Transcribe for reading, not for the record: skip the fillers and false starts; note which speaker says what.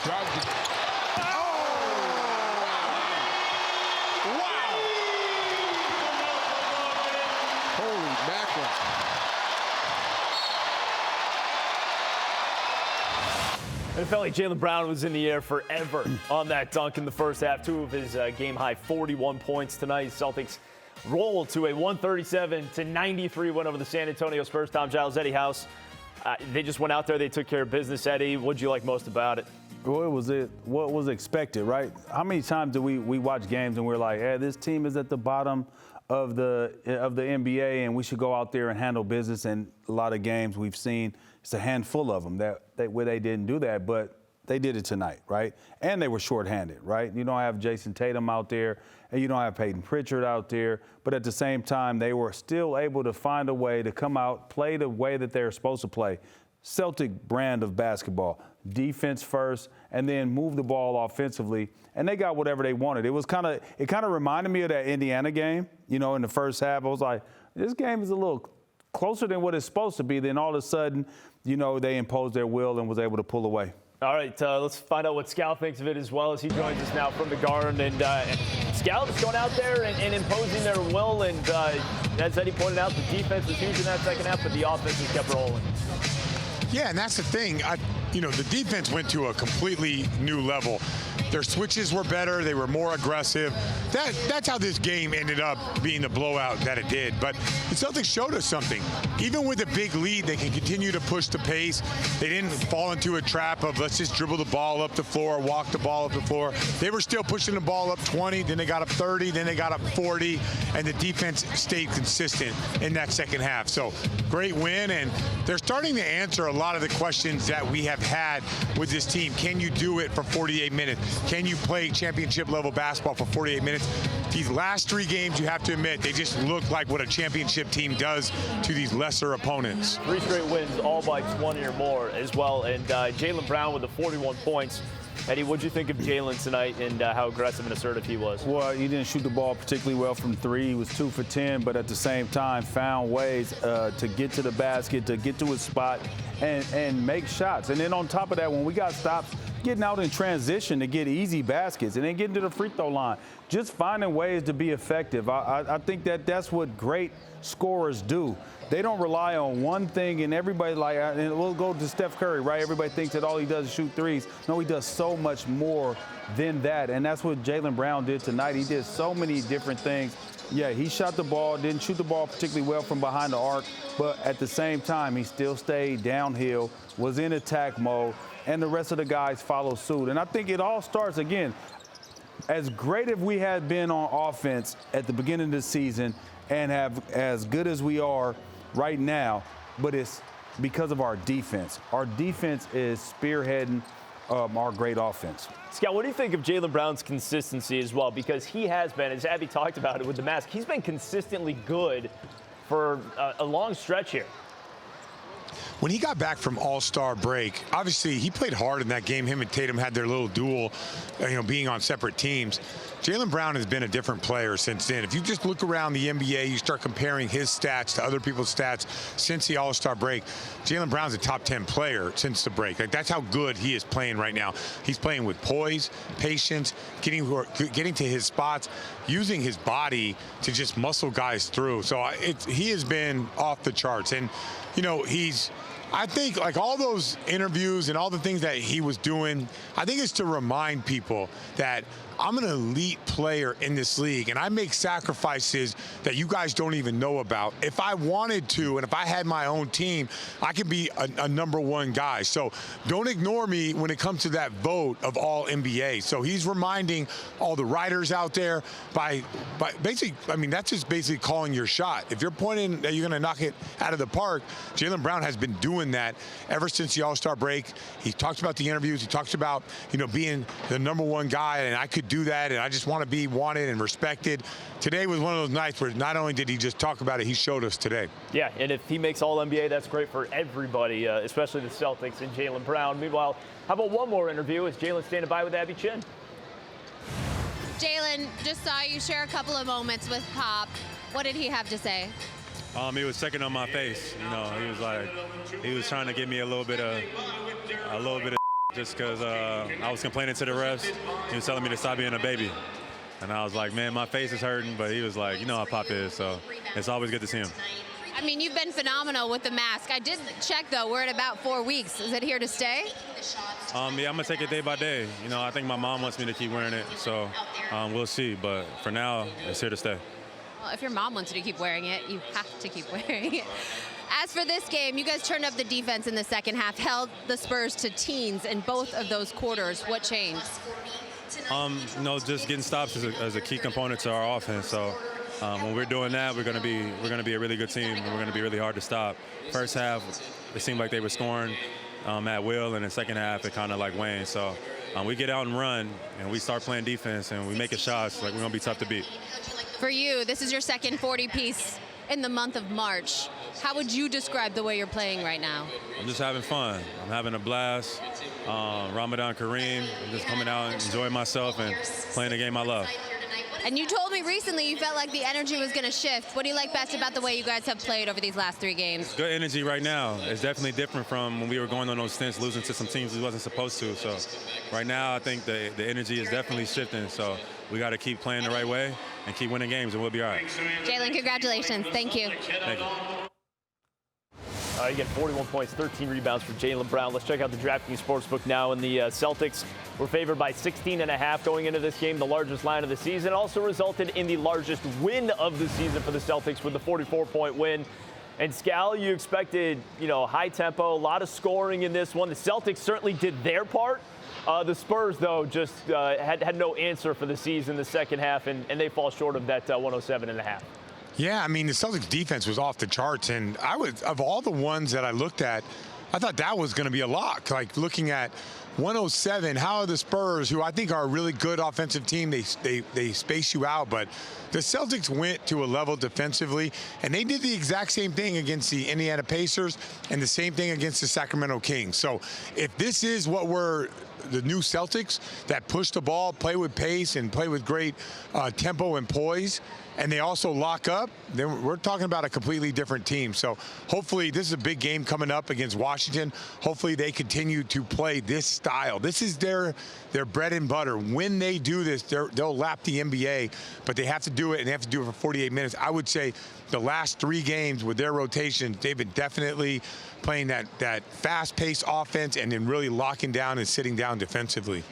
Speaker 1: Wow! Holy mackerel.
Speaker 2: It felt like Jaylen Brown was in the air forever on that dunk in the first half. 2 of his game-high 41 points tonight. Celtics roll to a 137-93 win over the San Antonio Spurs. Tom Giles, Eddie House. They just went out there. They took care of business. Eddie, what did you like most about it?
Speaker 3: Well, what was expected, right? How many times do we watch games and we're like, hey, this team is at the bottom of the NBA and we should go out there and handle business? And a lot of games we've seen, it's a handful of them where they didn't do that, but they did it tonight, right? And they were shorthanded, right? You don't have Jason Tatum out there, and you don't have Peyton Pritchard out there, but at the same time, they were still able to find a way to come out, play the way that they're supposed to play. Celtic brand of basketball, defense first, and then move the ball offensively, and they got whatever they wanted. It kind of reminded me of that Indiana game, in the first half. I was like, this game is a little closer than what it's supposed to be. Then all of a sudden, they imposed their will and was able to pull away.
Speaker 2: All right, let's find out what Scal thinks of it as well as he joins us now from the Garden. And Scal is going out there and imposing their will. And as Eddie pointed out, the defense was huge in that second half, but the offense just kept rolling.
Speaker 4: Yeah, and that's the thing. The defense went to a completely new level. Their switches were better. They were more aggressive. That's how this game ended up being the blowout that it did. But the Celtics showed us something. Even with a big lead, they can continue to push the pace. They didn't fall into a trap of let's just dribble the ball up the floor, walk the ball up the floor. They were still pushing the ball up 20, then they got up 30, then they got up 40, and the defense stayed consistent in that second half. So great win, and they're starting to answer a lot of the questions that we have had with this team. Can you do it for 48 minutes? Can you play championship-level basketball for 48 minutes? These last 3 games, you have to admit, they just look like what a championship team does to these lesser opponents.
Speaker 2: 3 straight wins, all by 20 or more as well. And Jaylen Brown with the 41 points. Eddie, what did you think of Jaylen tonight and how aggressive and assertive he was?
Speaker 3: Well, he didn't shoot the ball particularly well from 3. He was 2 for 10, but at the same time found ways to get to the basket, to get to his spot, and make shots. And then on top of that, when we got stops, getting out in transition to get easy baskets and then getting to the free throw line, just finding ways to be effective. I think that's what great scorers do. They don't rely on one thing, and everybody and we'll go to Steph Curry, right? Everybody thinks that all he does is shoot threes. No, he does so much more than that, and that's what Jaylen Brown did tonight. He did so many different things. Yeah, he shot the ball, didn't shoot the ball particularly well from behind the arc, but at the same time, he still stayed downhill, was in attack mode, and the rest of the guys follow suit. And I think it all starts, again, as great as we had been on offense at the beginning of the season and have as good as we are right now, but it's because of our defense. Our defense is spearheading our great offense.
Speaker 2: Scott, what do you think of Jaylen Brown's consistency as well? Because he has been, as Abby talked about it with the mask, he's been consistently good for a long stretch here.
Speaker 4: When he got back from All-Star break, obviously he played hard in that game. Him and Tatum had their little duel, being on separate teams. Jaylen Brown has been a different player since then. If you just look around the NBA, you start comparing his stats to other people's stats since the All-Star break. Jaylen Brown's a top 10 player since the break. That's how good he is playing right now. He's playing with poise, patience, getting to his spots, using his body to just muscle guys through. So he has been off the charts. And, I think like all those interviews and all the things that he was doing, I think it's to remind people that I'm an elite player in this league, and I make sacrifices that you guys don't even know about. If I wanted to, and if I had my own team, I could be a #1 guy. So don't ignore me when it comes to that vote of all NBA. So he's reminding all the writers out there by basically, that's just basically calling your shot. If you're pointing that you're going to knock it out of the park, Jaylen Brown has been doing that ever since the All-Star break. He talks about the interviews. He talks about, being the #1 guy, and I could do that, and I just want to be wanted and respected. Today was one of those nights where not only did he just talk about it, he showed us today.
Speaker 2: Yeah, and if he makes All-NBA, that's great for everybody, especially the Celtics and Jaylen Brown. Meanwhile, how about one more interview? Is Jaylen standing by with Abby Chin?
Speaker 5: Jaylen, just saw you share a couple of moments with Pop. What did he have to say?
Speaker 6: He was checking on my face. He was trying to give me a little bit of Just because I was complaining to the refs. He was telling me to stop being a baby. And I was like, man, my face is hurting. But he was like, you know how Pop is. So it's always good to see him.
Speaker 5: I mean, you've been phenomenal with the mask. I did check, though. We're at about 4 weeks. Is it here to stay?
Speaker 6: Yeah, I'm going to take it day by day. You know, I think my mom wants me to keep wearing it. So we'll see. But for now, it's here to stay.
Speaker 5: Well, if your mom wants you to keep wearing it, you have to keep wearing it. As for this game, you guys turned up the defense in the second half, held the Spurs to teens in both of those quarters. What changed?
Speaker 6: You know, just getting stops is a key component to our offense. So when we're doing that, we're going to be a really good team, and we're going to be really hard to stop. First half, it seemed like they were scoring at will, and the second half, it kind of like waned. So we get out and run, and we start playing defense, and we make shots. Like, we're going to be tough to beat.
Speaker 5: For you, this is your second 40-piece in the month of March. How would you describe the way you're playing right now?
Speaker 6: I'm just having fun. I'm having a blast. Ramadan Kareem. I'm just coming out and enjoying myself and playing the game I love.
Speaker 5: And you told me recently you felt like the energy was going to shift. What do you like best about the way you guys have played over these last 3 games?
Speaker 6: Good energy right now. It's definitely different from when we were going on those stints, losing to some teams we wasn't supposed to. So right now, I think the energy is definitely shifting. So we got to keep playing the right way and keep winning games, and we'll be all right.
Speaker 5: Jaylen, congratulations. Thank you.
Speaker 6: Thank you.
Speaker 2: You get 41 points, 13 rebounds for Jaylen Brown. Let's check out the DraftKings Sportsbook now. And the Celtics were favored by 16.5 going into this game, the largest line of the season. Also resulted in the largest win of the season for the Celtics with the 44-point win. And Scal, you expected, high tempo, a lot of scoring in this one. The Celtics certainly did their part. The Spurs, though, just had no answer for the season the second half, and they fall short of that 107.5.
Speaker 4: Yeah, I mean, the Celtics defense was off the charts, and of all the ones that I looked at, I thought that was going to be a lock. Like, looking at 107, how are the Spurs, who I think are a really good offensive team, they space you out, but the Celtics went to a level defensively, and they did the exact same thing against the Indiana Pacers and the same thing against the Sacramento Kings. So if this is what we're the new Celtics that push the ball, play with pace, and play with great tempo and poise, and they also lock up, then we're talking about a completely different team. So hopefully this is a big game coming up against Washington. Hopefully they continue to play this style. This is their bread and butter. When they do this, they'll lap the NBA, but they have to do it, and they have to do it for 48 minutes. I would say the last 3 games with their rotation, they've been definitely playing that fast-paced offense and then really locking down and sitting down defensively.